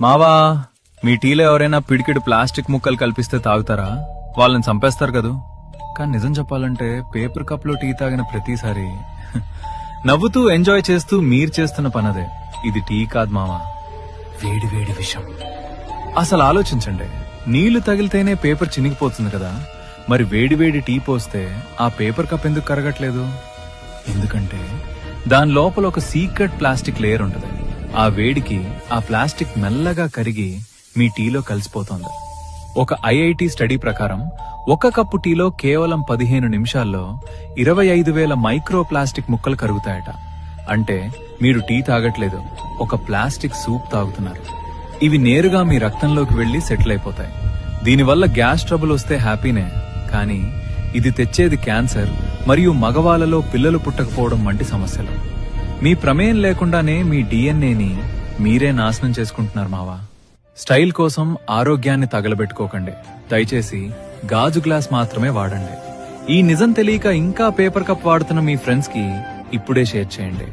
మావా, మీ టీలో ఎవరైనా పిడికిడు ప్లాస్టిక్ ముక్కలు కల్పిస్తే తాగుతారా? వాళ్ళని చంపేస్తారు కదూ. కానీ నిజం చెప్పాలంటే పేపర్ కప్ లో టీ తాగిన ప్రతిసారి నవ్వుతూ ఎంజాయ్ చేస్తూ మీరు చేస్తున్న పనదే. ఇది టీ కాదు మావా, వేడి వేడి విషం. అసలు ఆలోచించండి, నీళ్లు తగిలితేనే పేపర్ చినిగిపోతుంది కదా, మరి వేడి వేడి టీ పోస్తే ఆ పేపర్ కప్ ఎందుకు కరగట్లేదు? ఎందుకంటే దాని లోపల ఒక సీక్రెట్ ప్లాస్టిక్ లేయర్ ఉంటుంది. ఆ వేడికి ఆ ప్లాస్టిక్ మెల్లగా కరిగి మీ టీలో కలిసిపోతుంది. ఒక ఐఐటి స్టడీ ప్రకారం ఒక కప్పు టీలో కేవలం 15 నిమిషాల్లో 25,000 మైక్రో ప్లాస్టిక్ ముక్కలు కరుగుతాయట. అంటే మీరు టీ తాగట్లేదు, ఒక ప్లాస్టిక్ సూప్ తాగుతున్నారు. ఇవి నేరుగా మీ రక్తంలోకి వెళ్లి సెటిల్ అయిపోతాయి. దీనివల్ల గ్యాస్ ట్రబుల్ వస్తే హ్యాపీనే, కానీ ఇది తెచ్చేది క్యాన్సర్ మరియు మగవాళ్లలో పిల్లలు పుట్టకపోవడం వంటి సమస్యలు. మీ ప్రమేయం లేకుండానే మీ డిఎన్ఏని మీరే నాశనం చేసుకుంటున్నారు మావా. స్టైల్ కోసం ఆరోగ్యాన్ని తగలబెట్టుకోకండి. దయచేసి గాజు గ్లాస్ మాత్రమే వాడండి. ఈ నిజం తెలియక ఇంకా పేపర్ కప్ వాడుతున్న మీ ఫ్రెండ్స్ కి ఇప్పుడే షేర్ చేయండి.